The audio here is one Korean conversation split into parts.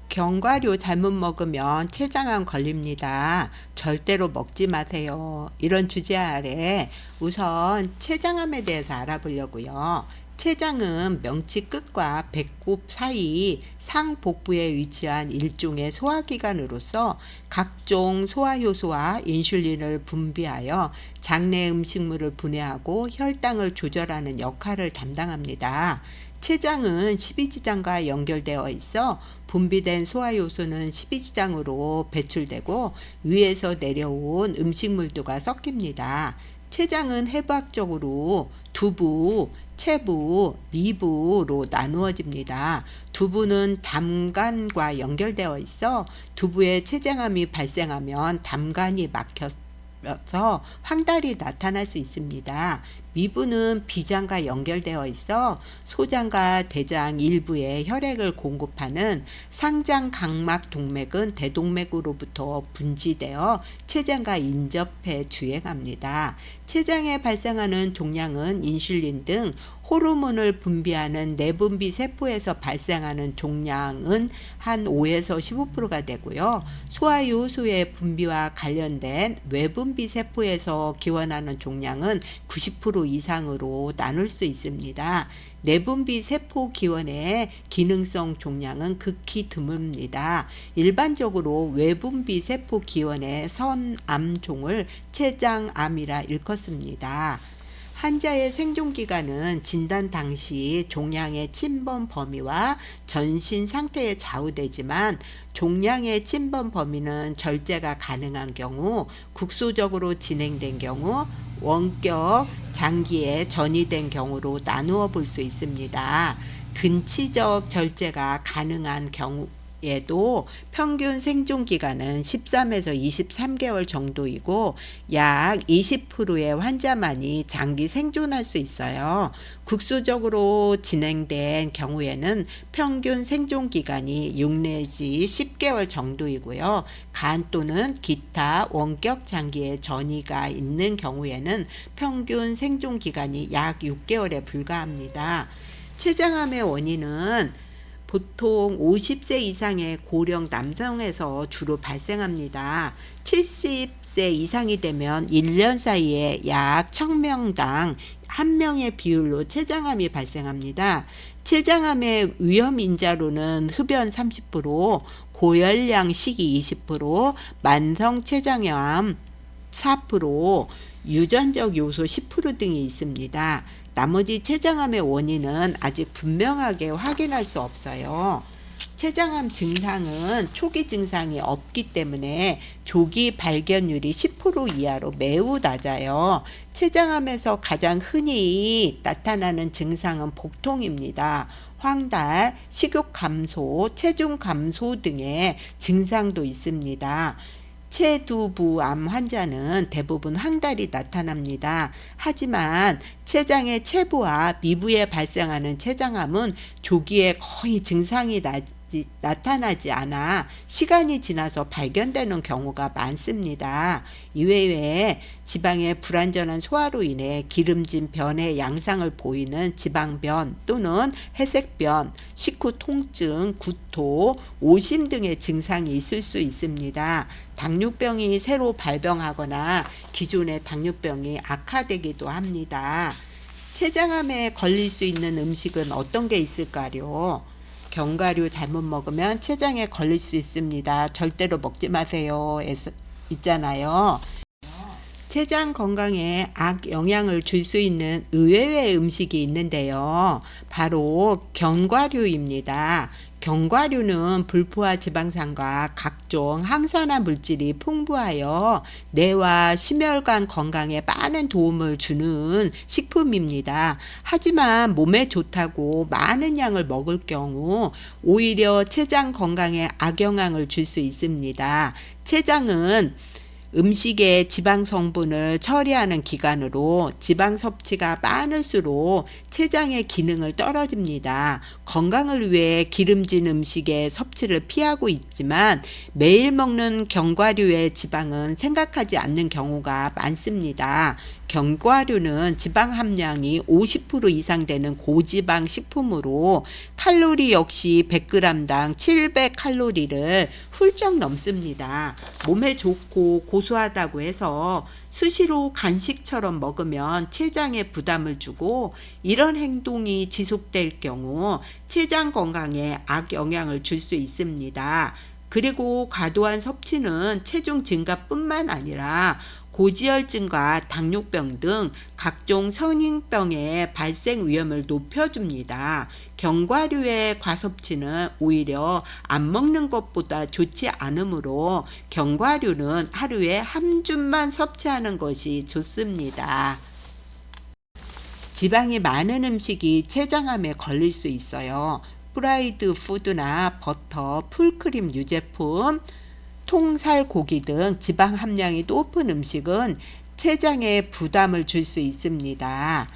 견과류 잘못 먹으면 췌장암 걸립니다. 절대로 먹지 마세요. 이런 주제 아래 우선 췌장암에 대해서 알아보려고요. 췌장은 명치 끝과 배꼽 사이 상복부에 위치한 일종의 소화기관으로서 각종 소화효소와 인슐린을 분비하여 장내 음식물을 분해하고 혈당을 조절하는 역할을 담당합니다. 췌장은 십이지장과 연결되어 있어 분비된 소화효소는 십이지장으로 배출되고 위에서 내려온 음식물들과 섞입니다. 췌장은 해부학적으로 두부, 체부, 미부로 나누어집니다. 두부는 담간과 연결되어 있어 두부에 췌장암이 발생하면 담간이 막혀서 황달이 나타날 수 있습니다. 미부는 비장과 연결되어 있어 소장과 대장 일부에 혈액을 공급하는 상장각막 동맥은 대동맥으로부터 분지되어 췌장과 인접해 주행합니다. 췌장에 발생하는 종양은 인슐린 등 호르몬을 분비하는 내분비 세포에서 발생하는 종양은 한 5에서 15%가 되고요. 소화효소의 분비와 관련된 외분비 세포에서 기원하는 종양은 90% 이상으로 나눌 수 있습니다. 내분비 세포 기원의 기능성 종양은 극히 드뭅니다. 일반적으로 외분비 세포 기원의 선암종을 췌장암이라 일컫습니다. 환자의 생존기간은 진단 당시 종양의 침범 범위와 전신 상태에 좌우되지만 종양의 침범 범위는 절제가 가능한 경우, 국소적으로 진행된 경우, 원격 장기에 전이된 경우로 나누어 볼 수 있습니다. 근치적 절제가 가능한 경우에도 평균 생존 기간은 13에서 23개월 정도이고 약 20%의 환자만이 장기 생존할 수 있어요. 국소적으로 진행된 경우에는 평균 생존 기간이 6 내지 10개월 정도이고요. 간 또는 기타 원격 장기에 전이가 있는 경우에는 평균 생존 기간이 약 6개월에 불과합니다. 췌장암의 원인은 보통 50세 이상의 고령 남성에서 주로 발생합니다. 70세 이상이 되면 1년 사이에 약 1000명당 1명의 비율로 췌장암이 발생합니다. 췌장암의 위험 인자로는 흡연 30%, 고열량 식이 20%, 만성 췌장암 4%, 유전적 요소 10% 등이 있습니다. 나머지 췌장암의 원인은 아직 분명하게 확인할 수 없어요. 췌장암 증상은 초기 증상이 없기 때문에 조기 발견율이 10% 이하로 매우 낮아요. 췌장암에서 가장 흔히 나타나는 증상은 복통입니다. 황달, 식욕 감소, 체중 감소 등의 증상도 있습니다. 체두부암 환자는 대부분 황달이 나타납니다. 하지만 췌장의 체부와 미부에 발생하는 췌장암은 조기에 거의 증상이 나타나지 않아 시간이 지나서 발견되는 경우가 많습니다. 이외에 지방의 불완전한 소화로 인해 기름진 변의 양상을 보이는 지방변 또는 회색변, 식후 통증, 구토, 오심 등의 증상이 있을 수 있습니다. 당뇨병이 새로 발병하거나 기존의 당뇨병이 악화되기도 합니다. 췌장암에 걸릴 수 있는 음식은 어떤 게 있을까요? 견과류 잘못 먹으면 췌장에 걸릴 수 있습니다. 절대로 먹지 마세요. 있잖아요. 췌장 건강에 악영향을 줄 수 있는 의외의 음식이 있는데요. 바로 견과류입니다. 견과류는 불포화 지방산과 각종 항산화 물질이 풍부하여 뇌와 심혈관 건강에 많은 도움을 주는 식품입니다. 하지만 몸에 좋다고 많은 양을 먹을 경우 오히려 췌장 건강에 악영향을 줄 수 있습니다. 췌장은 음식의 지방 성분을 처리하는 기관으로 지방 섭취가 많을수록 췌장의 기능을 떨어집니다. 건강을 위해 기름진 음식의 섭취를 피하고 있지만 매일 먹는 견과류의 지방은 생각하지 않는 경우가 많습니다. 견과류는 지방 함량이 50% 이상 되는 고지방 식품으로 칼로리 역시 100g당 700칼로리를 훌쩍 넘습니다. 몸에 좋고 고소하다고 해서 수시로 간식처럼 먹으면 췌장에 부담을 주고 이런 행동이 지속될 경우 췌장 건강에 악영향을 줄 수 있습니다. 그리고 과도한 섭취는 체중 증가뿐만 아니라 고지혈증과 당뇨병 등 각종 성인병의 발생 위험을 높여줍니다. 견과류의 과섭취는 오히려 안 먹는 것보다 좋지 않으므로 견과류는 하루에 한 줌만 섭취하는 것이 좋습니다. 지방이 많은 음식이 췌장암에 걸릴 수 있어요. 프라이드 푸드나 버터, 풀크림 유제품, 통살 고기 등 지방 함량이 높은 음식은 췌장에 부담을 줄 수 있습니다.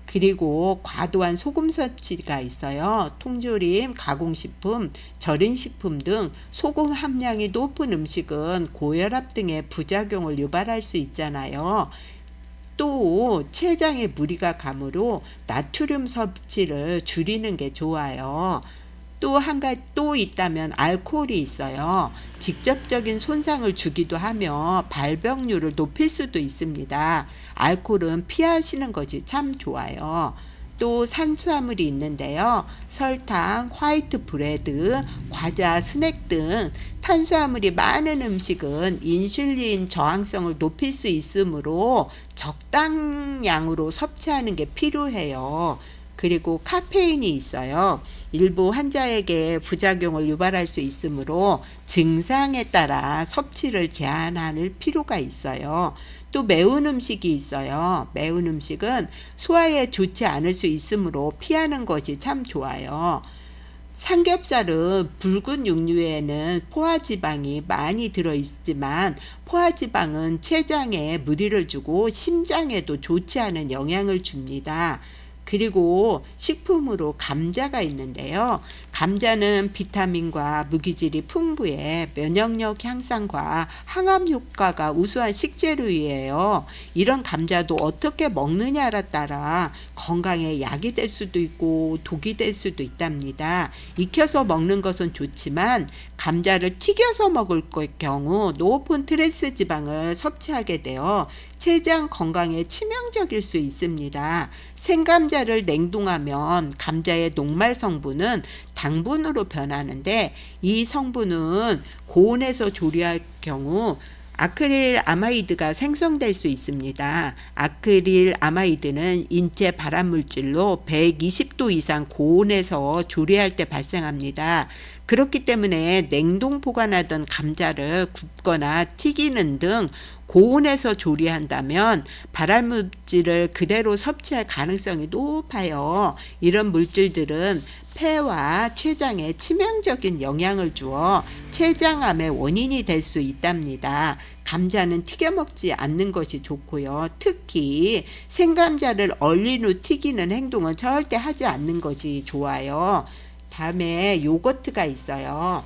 그리고 과도한 소금 섭취가 있어요. 통조림, 가공식품, 절인 식품 등 소금 함량이 높은 음식은 고혈압 등의 부작용을 유발할 수 있잖아요. 또 췌장에 무리가 가므로 나트륨 섭취를 줄이는 게 좋아요. 또 한 가지 또 있다면 알코올이 있어요. 직접적인 손상을 주기도 하며 발병률을 높일 수도 있습니다. 알코올은 피하시는 것이 참 좋아요. 또 탄수화물이 있는데요. 설탕, 화이트 브레드, 과자, 스낵 등 탄수화물이 많은 음식은 인슐린 저항성을 높일 수 있으므로 적당량으로 섭취하는 게 필요해요. 그리고 카페인이 있어요. 일부 환자에게 부작용을 유발할 수 있으므로 증상에 따라 섭취를 제한할 필요가 있어요. 또 매운 음식이 있어요. 매운 음식은 소화에 좋지 않을 수 있으므로 피하는 것이 참 좋아요. 삼겹살은 붉은 육류에는 포화지방이 많이 들어있지만 포화지방은 췌장에 무리를 주고 심장에도 좋지 않은 영향을 줍니다. 그리고 식품으로 감자가 있는데요. 감자는 비타민과 무기질이 풍부해 면역력 향상과 항암 효과가 우수한 식재료이에요. 이런 감자도 어떻게 먹느냐에 따라 건강에 약이 될 수도 있고 독이 될 수도 있답니다. 익혀서 먹는 것은 좋지만 감자를 튀겨서 먹을 경우 높은 트랜스 지방을 섭취하게 되어 췌장 건강에 치명적일 수 있습니다. 생감자를 냉동하면 감자의 녹말 성분은 당분으로 변하는데 이 성분은 고온에서 조리할 경우 아크릴 아마이드가 생성될 수 있습니다. 아크릴 아마이드는 인체 발암물질로 120도 이상 고온에서 조리할 때 발생합니다. 그렇기 때문에 냉동 보관하던 감자를 굽거나 튀기는 등 고온에서 조리한다면 발암물질을 그대로 섭취할 가능성이 높아요. 이런 물질들은 폐와 췌장에 치명적인 영향을 주어 췌장암의 원인이 될 수 있답니다. 감자는 튀겨 먹지 않는 것이 좋고요. 특히 생감자를 얼린 후 튀기는 행동은 절대 하지 않는 것이 좋아요. 다음에 요거트가 있어요.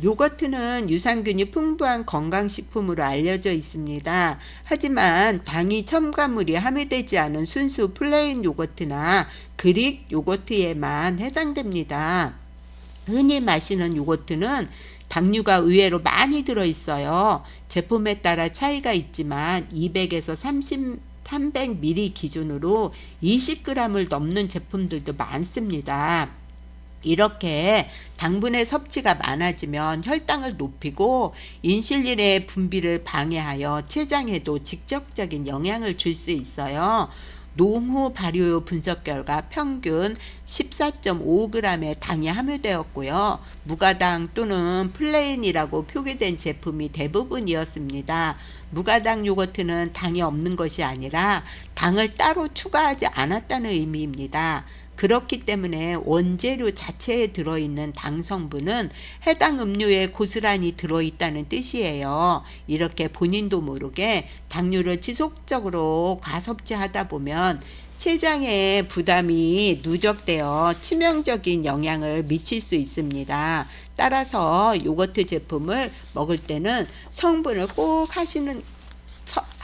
요거트는 유산균이 풍부한 건강식품으로 알려져 있습니다. 하지만 당이 첨가물이 함유되지 않은 순수 플레인 요거트나 그릭 요거트에만 해당됩니다. 흔히 마시는 요거트는 당류가 의외로 많이 들어있어요. 제품에 따라 차이가 있지만 200에서 300ml 기준으로 20g을 넘는 제품들도 많습니다. 이렇게 당분의 섭취가 많아지면 혈당을 높이고 인슐린의 분비를 방해하여 췌장에도 직접적인 영향을 줄 수 있어요. 농후 발효 분석 결과 평균 14.5g의 당이 함유되었고요. 무가당 또는 플레인이라고 표기된 제품이 대부분이었습니다. 무가당 요거트는 당이 없는 것이 아니라 당을 따로 추가하지 않았다는 의미입니다. 그렇기 때문에 원재료 자체에 들어있는 당 성분은 해당 음료에 고스란히 들어있다는 뜻이에요. 이렇게 본인도 모르게 당류를 지속적으로 과섭취하다 보면 췌장에 부담이 누적되어 치명적인 영향을 미칠 수 있습니다. 따라서 요거트 제품을 먹을 때는 성분을 꼭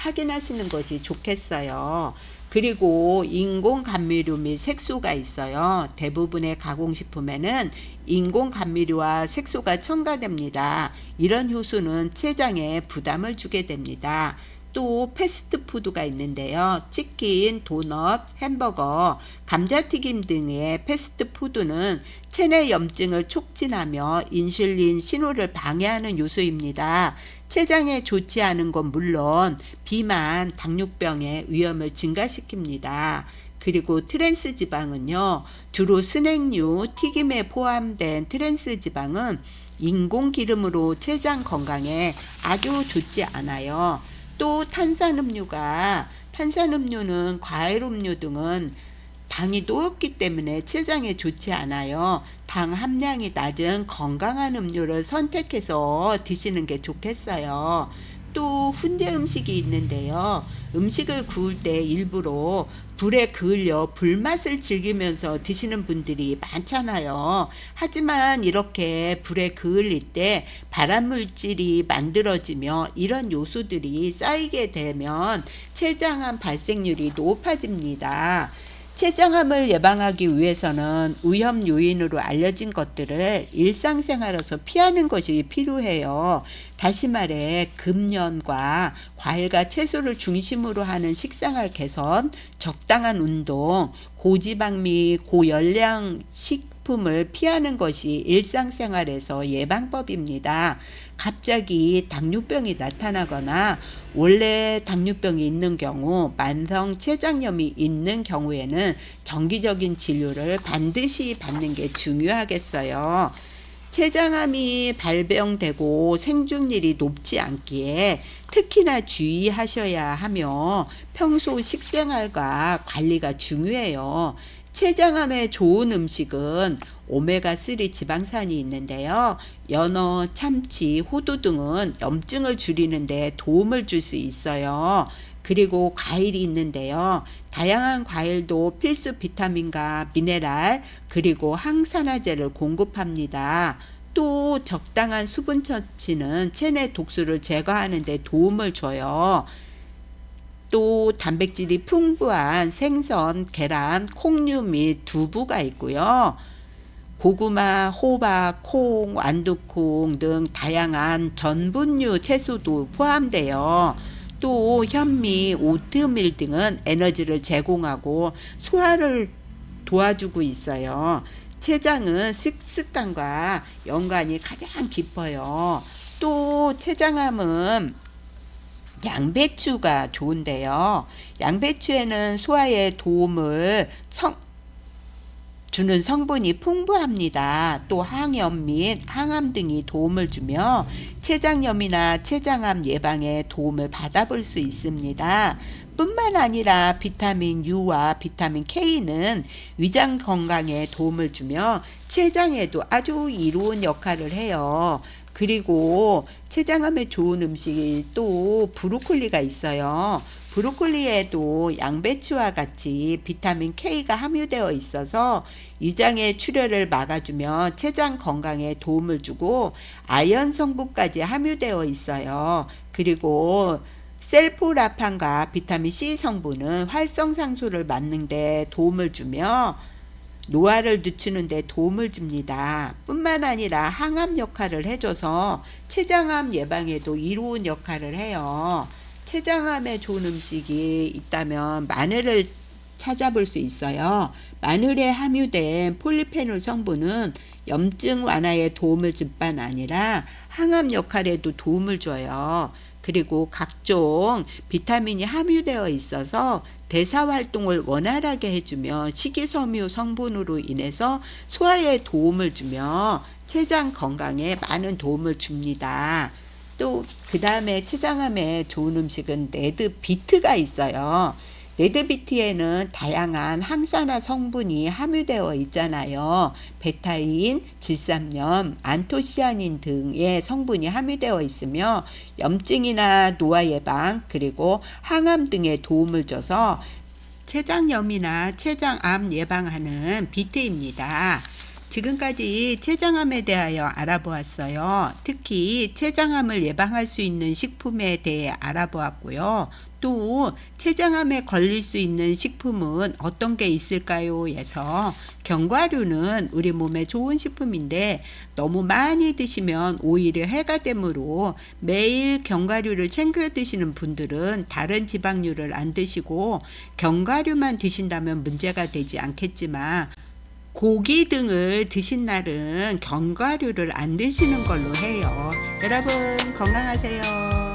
확인하시는 것이 좋겠어요. 그리고 인공 감미료 및 색소가 있어요. 대부분의 가공식품에는 인공 감미료와 색소가 첨가됩니다. 이런 효소는 췌장에 부담을 주게 됩니다. 또 패스트푸드가 있는데요. 치킨, 도넛, 햄버거, 감자튀김 등의 패스트푸드는 체내 염증을 촉진하며 인슐린 신호를 방해하는 요소입니다. 췌장에 좋지 않은 건 물론 비만, 당뇨병의 위험을 증가시킵니다. 그리고 트랜스 지방은요, 주로 스낵류, 튀김에 포함된 트랜스 지방은 인공 기름으로 췌장 건강에 아주 좋지 않아요. 또 탄산음료는 과일 음료 등은 당이 높기 때문에 췌장에 좋지 않아요. 당 함량이 낮은 건강한 음료를 선택해서 드시는 게 좋겠어요. 또 훈제 음식이 있는데요. 음식을 구울 때 일부러 불에 그을려 불맛을 즐기면서 드시는 분들이 많잖아요. 하지만 이렇게 불에 그을릴 때 발암물질이 만들어지며 이런 요소들이 쌓이게 되면 췌장암 발생률이 높아집니다. 췌장암을 예방하기 위해서는 위험 요인으로 알려진 것들을 일상생활에서 피하는 것이 필요해요. 다시 말해 금연과 과일과 채소를 중심으로 하는 식생활 개선, 적당한 운동, 고지방 및 고열량 식품을 피하는 것이 일상생활에서 예방법입니다. 갑자기 당뇨병이 나타나거나 원래 당뇨병이 있는 경우, 만성 췌장염이 있는 경우에는 정기적인 진료를 반드시 받는 게 중요하겠어요. 췌장암이 발병되고 생존율이 높지 않기에 특히나 주의하셔야 하며 평소 식생활과 관리가 중요해요. 췌장암에 좋은 음식은 오메가3 지방산이 있는데요. 연어, 참치, 호두 등은 염증을 줄이는 데 도움을 줄 수 있어요. 그리고 과일이 있는데요. 다양한 과일도 필수 비타민과 미네랄 그리고 항산화제를 공급합니다. 또 적당한 수분 섭취는 체내 독소를 제거하는 데 도움을 줘요. 또 단백질이 풍부한 생선, 계란, 콩류 및 두부가 있고요. 고구마, 호박, 콩, 완두콩 등 다양한 전분류 채소도 포함돼요. 또 현미, 오트밀 등은 에너지를 제공하고 소화를 도와주고 있어요. 췌장은 식습관과 연관이 가장 깊어요. 또 췌장암은 양배추가 좋은데요. 양배추에는 소화에 도움을 주는 성분이 풍부합니다. 또 항염 및 항암 등이 도움을 주며 췌장염이나 췌장암 예방에 도움을 받아볼 수 있습니다. 뿐만 아니라 비타민 U와 비타민 K는 위장 건강에 도움을 주며 췌장에도 아주 이로운 역할을 해요. 그리고 췌장암에 좋은 음식이 또 브로콜리가 있어요. 브로콜리에도 양배추와 같이 비타민 K가 함유되어 있어서 위장의 출혈을 막아주며 췌장 건강에 도움을 주고 아연 성분까지 함유되어 있어요. 그리고 셀포라판과 비타민 C 성분은 활성산소를 막는 데 도움을 주며 노화를 늦추는 데 도움을 줍니다. 뿐만 아니라 항암 역할을 해줘서 췌장암 예방에도 이로운 역할을 해요. 췌장암에 좋은 음식이 있다면 마늘을 찾아볼 수 있어요. 마늘에 함유된 폴리페놀 성분은 염증 완화에 도움을 줄 뿐 아니라 항암 역할에도 도움을 줘요. 그리고 각종 비타민이 함유되어 있어서 대사 활동을 원활하게 해주며 식이섬유 성분으로 인해서 소화에 도움을 주며 췌장 건강에 많은 도움을 줍니다. 또 그 다음에 췌장암에 좋은 음식은 레드비트가 있어요. 레드비트에는 다양한 항산화 성분이 함유되어 있잖아요. 베타인, 질산염, 안토시아닌 등의 성분이 함유되어 있으며 염증이나 노화 예방 그리고 항암 등에 도움을 줘서 췌장염이나 췌장암 예방하는 비트입니다. 지금까지 췌장암에 대하여 알아보았어요. 특히 췌장암을 예방할 수 있는 식품에 대해 알아보았고요. 또 췌장암에 걸릴 수 있는 식품은 어떤 게 있을까요? 해서 견과류는 우리 몸에 좋은 식품인데 너무 많이 드시면 오히려 해가 되므로 매일 견과류를 챙겨 드시는 분들은 다른 지방류를 안 드시고 견과류만 드신다면 문제가 되지 않겠지만 고기 등을 드신 날은 견과류를 안 드시는 걸로 해요. 여러분 건강하세요.